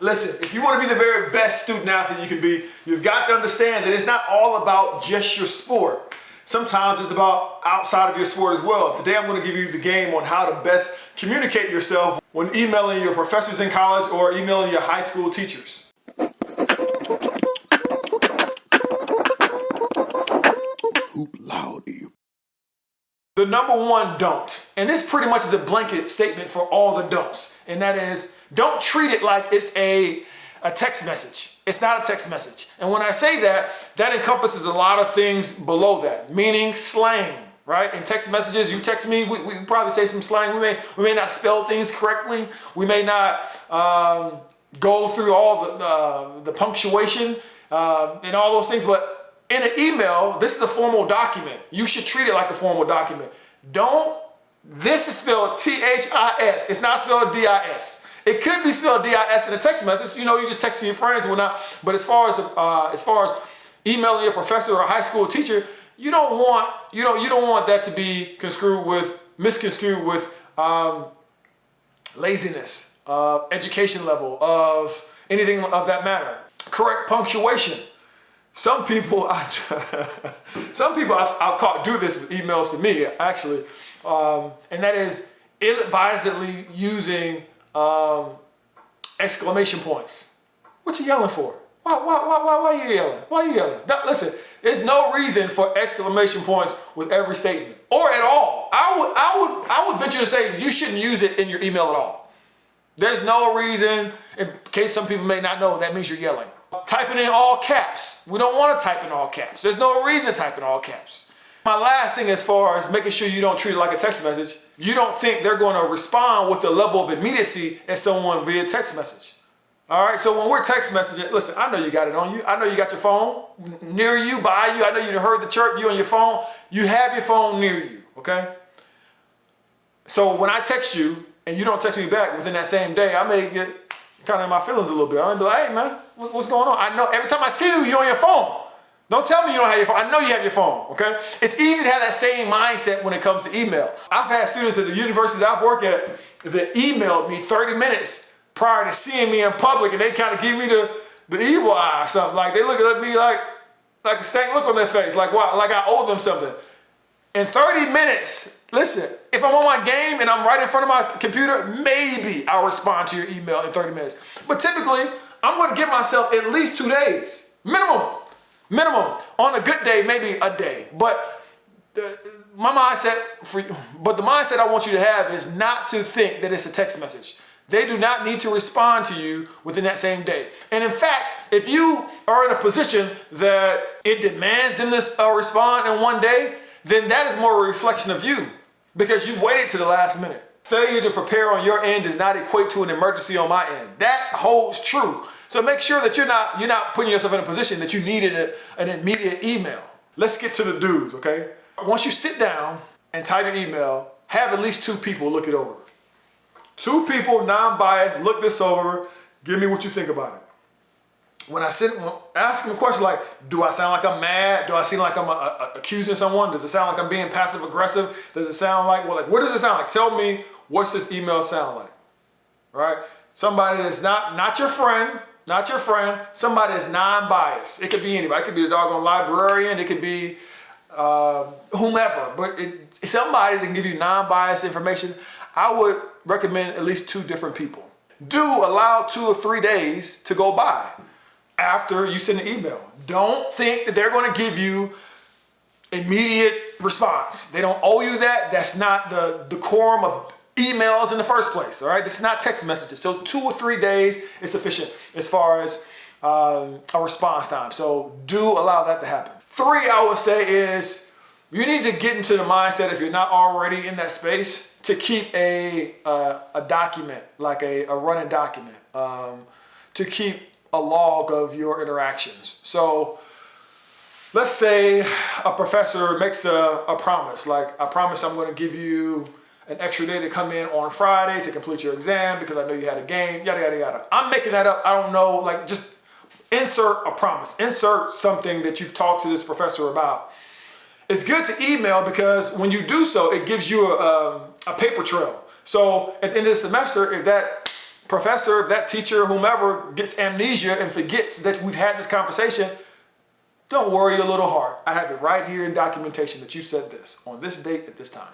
Listen, if you want to be the very best student athlete you can be, you've got to understand that it's not all about just your sport. Sometimes it's about outside of your sport as well. Today I'm going to give you the game on how to best communicate yourself when emailing your professors in college or emailing your high school teachers. Hoop loudy. The number one don't, and this pretty much is a blanket statement for all the don'ts, and that is don't treat it like it's a text message. It's not a text message. And when I say that, that encompasses a lot of things below that, meaning slang, right? In text messages, you text me, we probably say some slang. We may not spell things correctly. We may not go through all the punctuation and all those things, but in an email, this is a formal document. You should treat it like a formal document. This is spelled T-H-I-S. It's not spelled D-I-S. It could be spelled D-I-S in a text message. You know, you just texting your friends and whatnot. But as far as emailing your professor or a high school teacher, you don't want that to be misconstrued with laziness, education level, of anything of that matter. Correct punctuation. Some people I've caught do this with emails to me actually, and that is ill-advisedly using exclamation points. What you yelling for? Why you yelling? Why you yelling? Listen, there's no reason for exclamation points with every statement or at all. I would venture to say you shouldn't use it in your email at all. There's no reason. In case some people may not know, that means you're yelling. Typing in all caps. We don't want to type in all caps. There's no reason to type in all caps. My last thing as far as making sure you don't treat it like a text message, you don't think they're going to respond with the level of immediacy as someone via text message. All right, so when we're text messaging, listen, I know you got it on you. I know you got your phone near you, by you. I know you heard the chirp, you on your phone. You have your phone near you, okay? So when I text you and you don't text me back within that same day, I may get kind of in my feelings a little bit. I'm gonna be like, hey man, what's going on? I know every time I see you, you're on your phone. Don't tell me you don't have your phone. I know you have your phone, okay? It's easy to have that same mindset when it comes to emails. I've had students at the universities I've worked at that emailed me 30 minutes prior to seeing me in public, and they kind of give me the evil eye or something. Like they look at me like a stank look on their face, like what? Like I owe them something. In 30 minutes, listen, if I'm on my game and I'm right in front of my computer, maybe I'll respond to your email in 30 minutes. But typically, I'm going to give myself at least 2 days, minimum. On a good day, maybe a day. But the mindset I want you to have is not to think that it's a text message. They do not need to respond to you within that same day. And in fact, if you are in a position that it demands them to respond in one day, then that is more a reflection of you because you've waited to the last minute. Failure to prepare on your end does not equate to an emergency on my end. That holds true. So make sure that you're not putting yourself in a position that you needed an immediate email. Let's get to the do's, okay? Once you sit down and type an email, have at least 2 people look it over. 2 people, non-biased, look this over, give me what you think about it. When I ask them a question like, do I sound like I'm mad? Do I seem like I'm accusing someone? Does it sound like I'm being passive aggressive? Does it sound like, what does it sound like? Tell me, what's this email sound like? All right? Somebody that's not your friend, somebody that's non-biased. It could be anybody. It could be the doggone librarian. It could be whomever. But it's somebody that can give you non-biased information. I would recommend at least 2 different people. Do allow 2 or 3 days to go by after you send an email. Don't think that they're going to give you immediate response. They don't owe you that. That's not the decorum of emails in the first place, all right? This is not text messages. So 2 or 3 days is sufficient as far as a response time. So do allow that to happen. 3, I would say, is you need to get into the mindset, if you're not already in that space, to keep a document, like a running document, to keep a log of your interactions. So let's say a professor makes a promise, like, I promise I'm going to give you an extra day to come in on Friday to complete your exam because I know you had a game, yada, yada, yada. I'm making that up. I don't know, like, just insert a promise. Insert something that you've talked to this professor about. It's good to email because when you do so, it gives you a paper trail. So at the end of the semester, if that professor, if that teacher, whomever gets amnesia and forgets that we've had this conversation, don't worry your little heart. I have it right here in documentation that you said this on this date at this time.